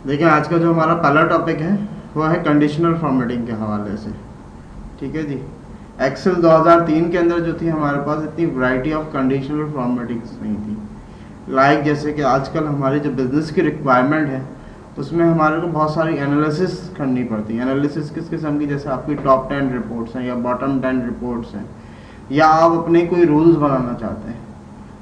देखिए आज का जो हमारा पहला टॉपिक है वो है कंडीशनल फॉर्मेटिंग के हवाले से। ठीक है जी। एक्सेल 2003 के अंदर जो थी हमारे पास इतनी वैरायटी ऑफ कंडीशनल फॉर्मेटिंग्स नहीं थी। लाइक जैसे कि आजकल हमारी जो बिज़नेस की रिक्वायरमेंट है उसमें हमारे को बहुत सारी एनालिसिस करनी पड़ती है। एनालिसिस किस किस्म की, जैसे आपकी टॉप 10 रिपोर्ट्स हैं या बॉटम 10 रिपोर्ट्स हैं, या आप अपने कोई रूल्स बनाना चाहते हैं।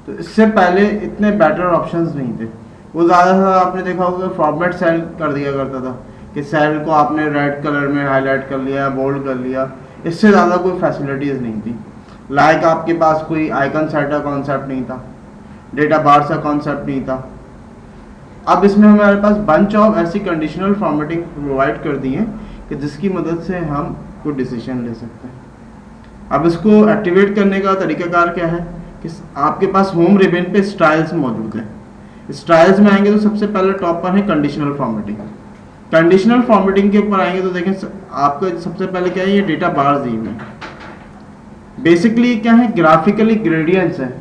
तो इससे पहले इतने बेटर ऑप्शंस नहीं थे। वो ज़्यादा आपने देखा होगा फॉर्मेट सेल कर दिया करता था कि सेल को आपने रेड कलर में हाईलाइट कर लिया, बोल्ड कर लिया, इससे ज़्यादा कोई फैसिलिटीज़ नहीं थी। लाइक आपके पास कोई आइकन सेट का कॉन्सेप्ट नहीं था, डेटा बार का कॉन्सेप्ट नहीं था। अब इसमें हमारे पास बंच ऑफ ऐसी कंडीशनल फॉर्मेटिंग प्रोवाइड कर दी है कि जिसकी मदद से हम कोई डिसीजन ले सकते हैं। अब इसको एक्टिवेट करने का तरीकाकार क्या है कि आपके पास होम रिबन पे स्टाइल्स मौजूद है। स्टाइल्स में आएंगे तो सबसे पहले टॉप पर है कंडीशनल फॉर्मेटिंग। कंडीशनल फॉर्मेटिंग के ऊपर आएंगे तो देखें आपको सबसे पहले क्या है, ये डेटा बार्स दी हुई है। बेसिकली क्या है, ग्राफिकली ग्रेडियंट्स है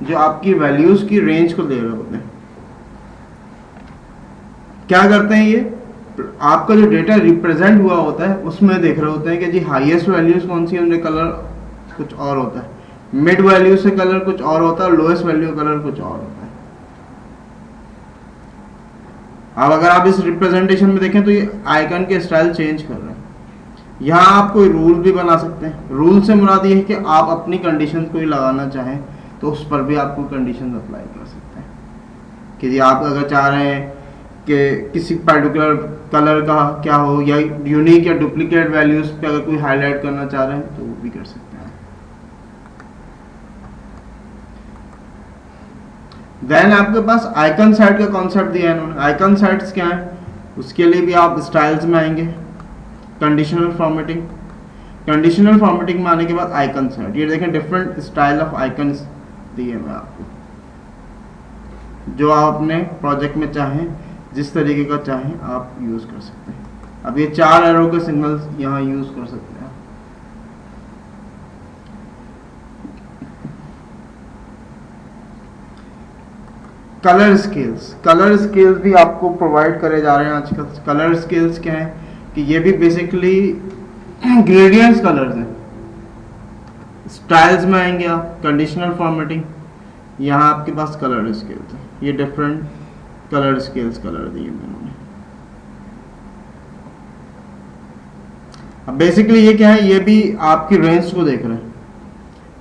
जो आपकी वैल्यूज की रेंज को दे रहे होते हैं। क्या करते हैं, ये आपका जो डेटा रिप्रेजेंट हुआ होता है उसमें देख रहे होते हैं कि जी हाईएस्ट वैल्यूज कौन सी है, उनके कलर कुछ और होता है, मिड वैल्यू से कलर कुछ और होता है, लोएस्ट वैल्यू कलर कुछ और होता है। अब अगर आप इस रिप्रेजेंटेशन में देखें तो ये आइकन के स्टाइल चेंज कर रहे हैं। यहाँ आप कोई रूल भी बना सकते हैं। रूल से मुराद ये है कि आप अपनी कंडीशन कोई लगाना चाहें तो उस पर भी आप कोई कंडीशन अप्लाई कर सकते हैं कि जी आप अगर चाह रहे हैं कि किसी पर्टिकुलर कलर का क्या हो, या यूनिक या डुप्लीकेट वैल्यूज पे अगर कोई हाईलाइट करना चाह रहे हैं तो वो भी कर सकते हैं। देन आपके पास आइकन सेट का कॉन्सेप्ट दिया है इन्होंने। आइकन सेट्स क्या है, उसके लिए भी आप स्टाइल्स में आएंगे, कंडीशनल फॉर्मेटिंग। कंडीशनल फॉर्मेटिंग में आने के बाद आइकन सेट, ये देखें डिफरेंट स्टाइल ऑफ आइकन्स दिए मैं आपको, जो आप अपने प्रोजेक्ट में चाहें जिस तरीके का चाहें आप यूज कर सकते हैं। अब ये 4 एरो के सिग्नल्स यहाँ यूज कर सकते हैं। कलर स्केल्स, कलर स्केल्स भी आपको प्रोवाइड करे जा रहे हैं आजकल। कलर स्केल्स क्या है कि ये भी बेसिकली ग्रेडियंट्स कलर्स हैं। स्टाइल्स में आएंगे आप, कंडीशनल फॉर्मेटिंग, यहाँ आपके पास कलर स्केल्स है, ये डिफरेंट कलर स्केल्स कलर दिए मैंने। अब बेसिकली ये क्या है, ये भी आपकी रेंज को देख रहे हैं।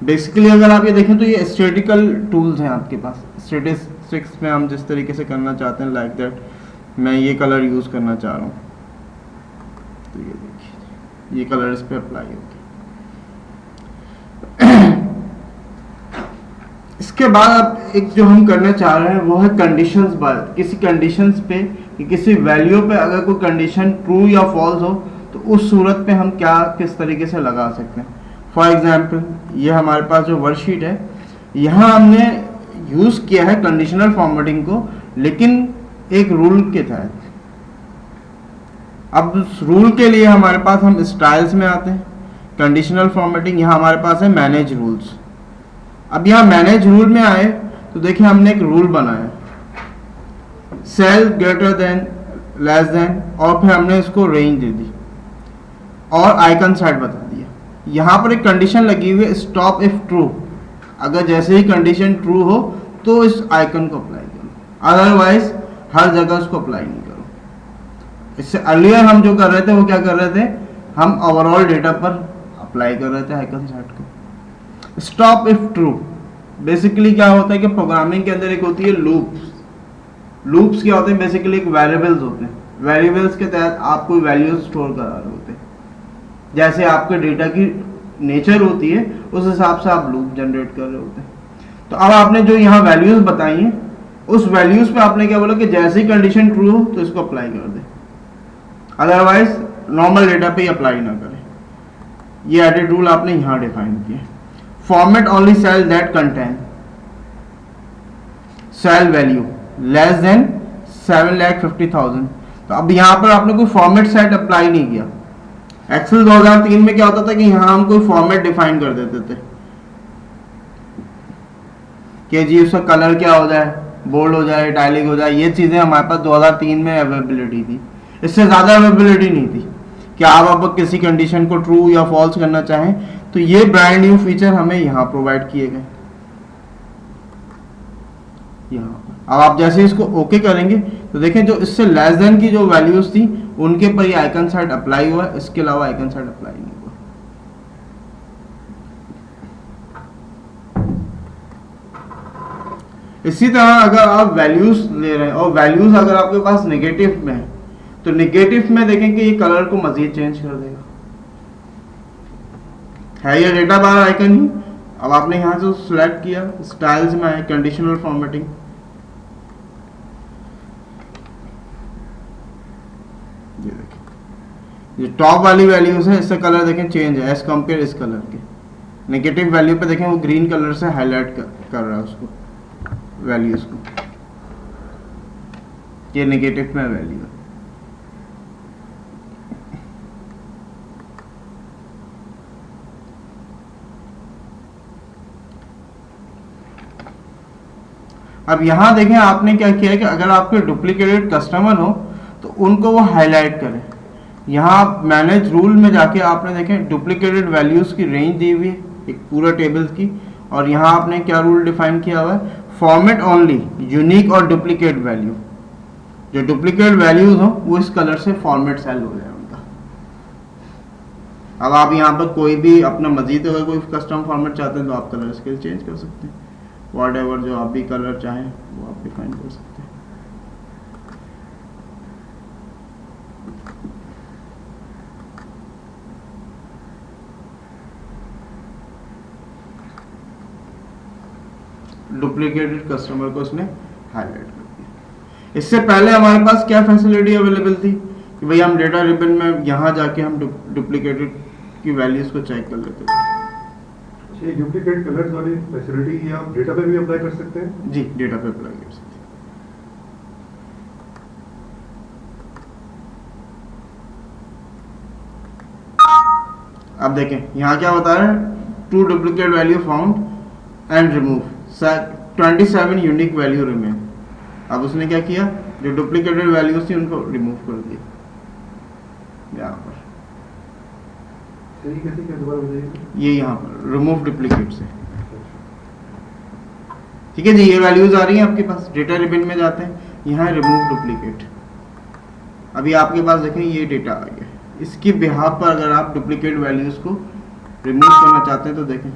बेसिकली अगर आप ये देखें तो ये स्टैटिकल टूल्स हैं आपके पास। स्टैटिस्टिक्स में हम जिस तरीके से करना चाहते हैं, लाइक दैट मैं ये कलर यूज करना चाह रहा हूँ तो ये देखिए ये कलर इस पे अप्लाई होगा। इसके बाद अब एक जो हम करना चाह रहे हैं वो है कंडीशंस बार। किसी कंडीशंस पे कि किसी वैल्यू पे अगर कोई कंडीशन ट्रू या फॉल्स हो तो उस सूरत पे हम क्या किस तरीके से लगा सकते हैं। फॉर एग्जाम्पल ये हमारे पास जो वर्कशीट है, यहाँ हमने यूज किया है कंडीशनल फॉर्मेटिंग को, लेकिन एक रूल के तहत। अब उस रूल के लिए हमारे पास हम स्टाइल्स में आते हैं, कंडीशनल फॉर्मेटिंग, यहाँ हमारे पास है मैनेज रूल्स। अब यहाँ मैनेज रूल में आए तो देखिए हमने एक रूल बनाया, cell greater than less than, और फिर हमने इसको रेंज दे दी और आइकन सेट बता दिया। यहाँ पर एक कंडीशन लगी हुई है, स्टॉप इफ ट्रू। अगर जैसे ही कंडीशन ट्रू हो तो इस आइकन को अप्लाई करो, अदरवाइज हर जगह उसको अप्लाई नहीं करो। इससे अर्लियर हम जो कर रहे थे वो क्या कर रहे थे, हम ओवरऑल डेटा पर अप्लाई कर रहे थे आइकन सेट को। स्टॉप इफ ट्रू बेसिकली क्या होता है कि प्रोग्रामिंग के अंदर एक होती है लूप्स। लूप्स क्या होते हैं, बेसिकली एक वेरिएबल्स होते हैं। वेरिएबल्स के तहत आप कोई वैल्यूज स्टोर करा रहे होते हैं। जैसे आपके डेटा की नेचर होती है उस हिसाब से आप लूप जनरेट कर रहे होते हैं। तो अब आपने जो यहाँ वैल्यूज बताई हैं उस वैल्यूज पे आपने क्या बोला कि जैसे ही कंडीशन ट्रू हो तो इसको अप्लाई कर दे, अदरवाइज नॉर्मल डेटा पे ही अप्लाई ना करें। ये एडिट रूल आपने यहाँ डिफाइन किया। Format only cell that contain cell value less than 7,50,000। तो अब यहाँ पर आपने कोई फॉर्मेट सेट अप्लाई नहीं किया। एक्सेल 2003 में क्या होता था कि यहाँ हम कोई फॉर्मेट डिफाइन कर देते थे कि जी उसका कलर क्या हो जाए, बोल्ड हो जाए, इटैलिक हो जाए, ये चीज़ें हमारे पास 2003 में अवेलेबिलिटी थी। इससे ज़्यादा अवेलेबिलिटी नहीं थी कि आप अब किसी कंडीशन को ट्रू या फॉल्स करना चाहें, तो ये ब्रांड न्यू फीचर हमें यहाँ प्रोवाइड किए गए। यहाँ अब आप जैसे इसको ओके करेंगे तो देखें जो इससे लेस देन की जो वैल्यूज थी उनके पर ये आइकन सेट अप्लाई हुआ है, इसके अलावा आइकन सेट अप्लाई नहीं हुआ। इसी तरह अगर आप वैल्यूज ले रहे हैं और वैल्यूज अगर आपके पास नेगेटिव में है तो नेगेटिव में देखें कि ये कलर को मजीद चेंज कर देगा। है ये डेटा बार आइकन ही। अब आपने यहां से सिलेक्ट किया, स्टाइल्स में है कंडीशनल फॉर्मेटिंग, ये देखें ये टॉप वाली वैल्यूज है, इससे कलर देखें चेंज है एज कंपेयर इस कलर के। नेगेटिव वैल्यू पे देखें वो ग्रीन कलर से हाईलाइट कर रहा है उसको वैल्यूज को, ये नेगेटिव में वैल्यू है। अब यहां देखें आपने क्या किया है कि अगर आपके डुप्लीकेटेड कस्टमर हो तो उनको वो हाईलाइट करें। यहां आप मैनेज रूल में जाके आपने देखें डुप्लीकेटेड वैल्यूज की रेंज दी हुई है एक पूरा टेबल की, और यहां आपने क्या रूल डिफाइन किया हुआ है, फॉर्मेट ओनली यूनिक और डुप्लीकेट वैल्यू। जो डुप्लीकेट वैल्यूज हो वो इस कलर से फॉर्मेट सेल हो जाए उनका। अब आप यहाँ पर कोई भी अपना मजीद अगर कोई कस्टम फॉर्मेट चाहते हैं तो आप कलर स्केल चेंज कर सकते हैं, वॉट एवर जो आप भी कलर चाहें वो आप डिफाइन कर सकते हैं। डुप्लीकेटेड कस्टमर को उसने हाईलाइट कर दिया। इससे पहले हमारे पास क्या फैसिलिटी अवेलेबल थी कि भाई हम डेटा रिबन में यहाँ जाके हम डुप्लीकेटेड की वैल्यूज को चेक कर लेते थे। ये डुप्लीकेट कलर्स वाली फैसिलिटी आप डेटा पे भी अप्लाई कर सकते हैं? जी, डेटा पे अप्लाई कर सकते हैं। अब देखें यहाँ क्या बता रहा है, two duplicate value found and remove 27 unique value remain. अब उसने क्या किया, जो डुप्लीकेटेड वैल्यूज थी उनको रिमूव कर दिया। यहाँ पर कैसे क्या दोबारा बताइए? ये यहाँ पर रिमूव डुप्लीकेट से, ठीक है जी। ये वैल्यूज आ रही हैं आपके पास, डेटा रिबन में जाते हैं, यहाँ रिमूव डुप्लीकेट। अभी आपके पास देखें ये डेटा आ गया, इसकी बिहाफ पर अगर आप डुप्लीकेट वैल्यूज को रिमूव करना चाहते हैं तो देखें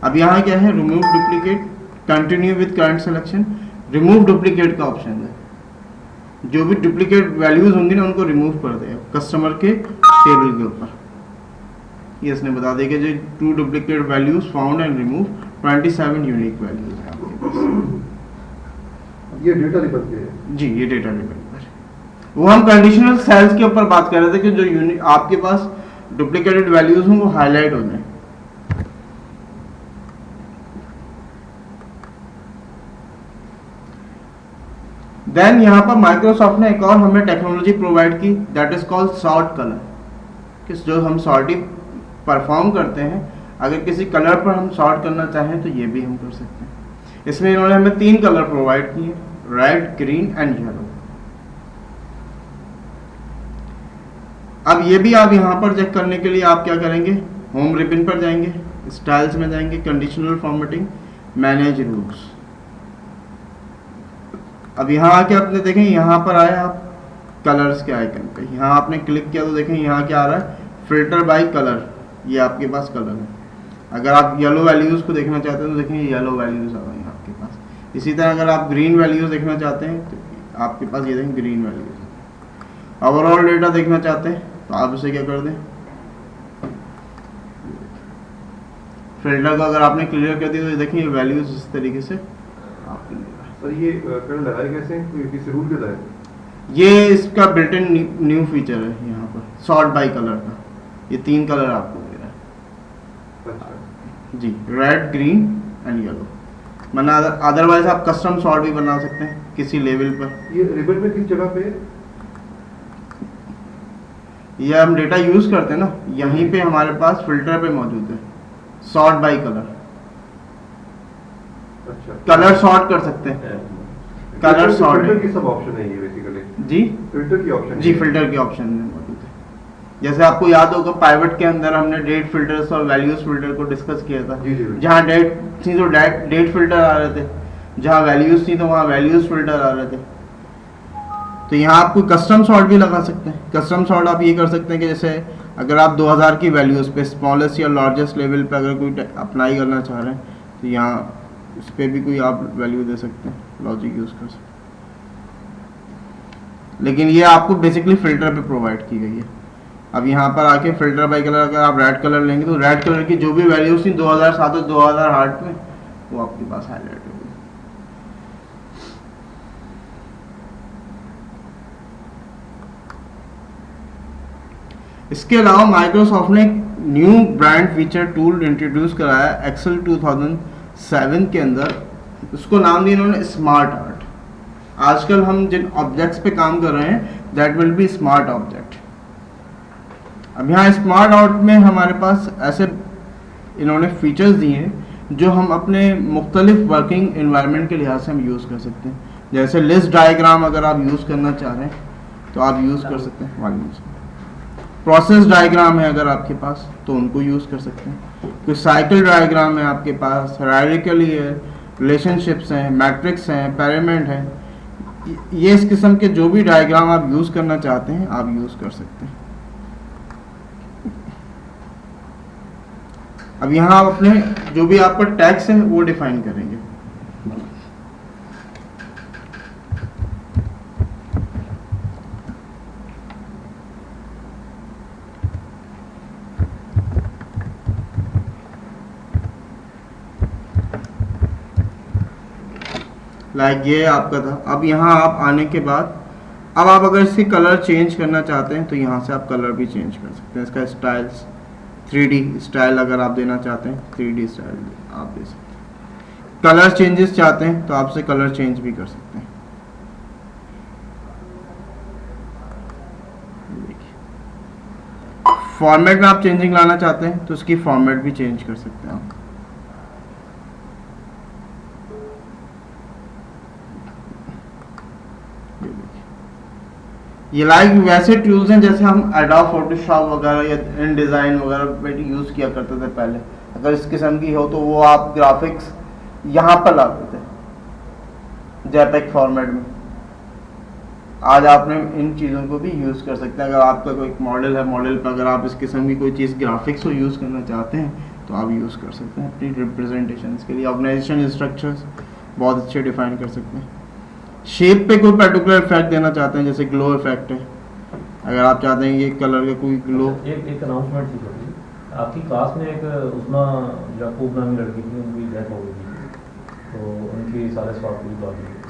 अब यहाँ क्या है, remove duplicate, continue with current selection, remove duplicate का ऑप्शन है। जो भी डुप्लीकेट वैल्यूज होंगी ना उनको रिमूव कर देगा कस्टमर के टेबल के ऊपर। ये इसने बता दिया कि जो two duplicate values found and remove 27 unique values है आपके पास। ये डेटा रिबन पे है जी, ये डेटा रिबन पर। वो हम कंडीशनल सेल्स के ऊपर बात कर रहे थे कि जो यूनिक आपके पास डुप्लीकेटेड वैल्यूज हों वो हाईलाइट हो जाए। देन यहाँ पर माइक्रोसॉफ्ट ने एक और हमें टेक्नोलॉजी प्रोवाइड की, that is called sort colour. किस जो हम सॉर्टिंग परफॉर्म करते हैं, अगर किसी कलर पर हम सॉर्ट करना चाहें तो ये भी हम कर सकते हैं। इसमें इन्होंने हमें 3 कलर प्रोवाइड किए, रेड, ग्रीन एंड येलो। अब ये भी आप यहाँ पर चेक करने के लिए आप क्या करेंगे, होम रिबन पर जाएंगे, स्टाइल्स में जाएंगे, कंडीशनल फॉर्मेटिंग, मैनेज रूल्स। अब यहाँ आके आपने देखें, यहाँ पर आए आप कलर्स के आइकन पे, यहाँ आपने क्लिक किया तो देखें यहाँ क्या आ रहा है, फिल्टर बाय कलर। ये आपके पास कलर है। अगर आप येलो वैल्यूज को देखना चाहते हैं तो देखें येलो वैल्यूज आ रही हैं आपके पास। इसी तरह अगर आप ग्रीन वैल्यूज देखना चाहते हैं तो आपके पास ये देखें ग्रीन वैल्यूज। ओवरऑल डेटा देखना चाहते हैं तो आप इसे क्या कर दें, फिल्टर को अगर आपने क्लियर कर दिया तो देखिए ये वैल्यूज इस तरीके से आपको मिल रहा है। सर ये कलर लगाए कैसे, किसी रूल के तहत? ये इसका बिल्ट इन न्यू फीचर है यहाँ पर, सॉर्ट बाय कलर का। ये 3 कलर आपको दे रहा है। अच्छा जी, रेड, ग्रीन एंड येलो। वरना अदरवाइज आप कस्टम सॉर्ट भी बना सकते हैं किसी लेवल पर। ये रिबन में किस जगह पे? ये हम डेटा यूज करते हैं ना, यहीं पे हमारे पास फिल्टर पे मौजूद है, सॉर्ट बाय कलर। अच्छा कलर सॉर्ट कर सकते हैं, कलर सॉर्ट फिल्टर की सब ऑप्शन है ये बेसिकली जी, फिल्टर की ऑप्शन जी फिल्टर के ऑप्शन में मौजूद है। जैसे आपको याद होगा पाइवट के अंदर हमने डेट फिल्टर्स और वैल्यूज फिल्टर को डिस्कस किया था। जी, जी, जी। जहाँ डेट थी तो डेट फिल्टर आ रहे थे, जहाँ वैल्यूज थी तो वहाँ वैल्यूज फिल्टर आ रहे थे। तो यहाँ आप कोई कस्टम सॉर्ट भी लगा सकते हैं। कस्टम सॉर्ट आप ये कर सकते हैं कि जैसे अगर आप 2000 की वैल्यूज पे स्मॉलेस्ट या लार्जेस्ट लेवल पे अगर कोई अप्लाई करना चाह रहे हैं तो यहाँ इस पर भी कोई आप वैल्यू दे सकते हैं, लॉजिक यूज कर सकते हैं। लेकिन ये आपको बेसिकली फिल्टर पे प्रोवाइड की गई है। अब यहाँ पर आके फिल्टर बाय कलर अगर आप रेड कलर लेंगे तो रेड कलर की जो भी वैल्यूज थी 2007 और 2008 में वो आपके पास हाईलाइट होगी। इसके अलावा माइक्रोसॉफ्ट ने एक new brand feature tool introduce कराया एक्सेल 2007 के अंदर। उसको नाम दिया इन्होंने स्मार्ट आर्ट। आजकल हम जिन ऑब्जेक्ट्स पे काम कर रहे हैं that will be smart object. अब यहाँ स्मार्ट आर्ट में हमारे पास ऐसे इन्होंने फीचर्स दिए हैं जो हम अपने मुख्तलिफ वर्किंग इन्वायरमेंट के लिहाज से हम यूज़ कर सकते हैं। जैसे लिस्ट डायग्राम अगर आप यूज़ करना चाह रहे हैं तो आप यूज़ कर सकते हैं। प्रोसेस डायग्राम है अगर आपके पास तो उनको यूज़ कर सकते हैं। कोई साइकिल डायग्राम है आपके पास, हायरार्किकली है, रिलेशनशिप्स हैं, मैट्रिक्स हैं, पैरामीटर हैं, ये इस किस्म के जो भी डायग्राम आप यूज़ करना चाहते हैं आप यूज़ कर सकते हैं। अब यहाँ आप अपने जो भी आपका टैक्स है वो डिफाइन करेंगे। लाइक ये आपका था। अब यहाँ आप आने के बाद अब आप अगर इसकी कलर चेंज करना चाहते हैं तो यहाँ से आप कलर भी चेंज कर सकते हैं। इसका स्टाइल्स 3D स्टाइल अगर आप देना चाहते हैं 3D स्टाइल आप दे सकते हैं। कलर चेंजेस चाहते हैं तो आपसे कलर चेंज भी कर सकते हैं। फॉर्मेट में आप चेंजिंग लाना चाहते हैं तो उसकी फॉर्मेट भी चेंज कर सकते हैं आप। ये लाइक वैसे टूल्स हैं जैसे हम एडोब फोटोशॉप वगैरह या इन डिज़ाइन वगैरह पे यूज़ किया करते थे पहले। अगर इस किस्म की हो तो वो आप ग्राफिक्स यहाँ पर लाते थे जेपेग फॉर्मेट में। आज आपने इन चीज़ों को भी यूज़ कर सकते हैं। अगर आपका कोई मॉडल है, मॉडल पर अगर आप इस किस्म की कोई चीज़ ग्राफिक्स को यूज़ करना चाहते हैं तो आप यूज़ कर सकते हैं अपनी रिप्रेजेंटेशन के लिए। ऑर्गेनाइजेशन स्ट्रक्चर्स बहुत अच्छे डिफाइन कर सकते हैं। शेप पे कोई पर्टिकुलर इफेक्ट देना चाहते हैं जैसे ग्लो इफेक्ट है, अगर आप चाहते हैं ये कलर का कोई ग्लो। एक अनाउंसमेंट थी छोटी, आपकी क्लास में एक उस्मा याकूब नामी लड़की थी, उनकी डेथ हो गई थी, तो उनकी सारे स्वास्थ्य की बात हुई।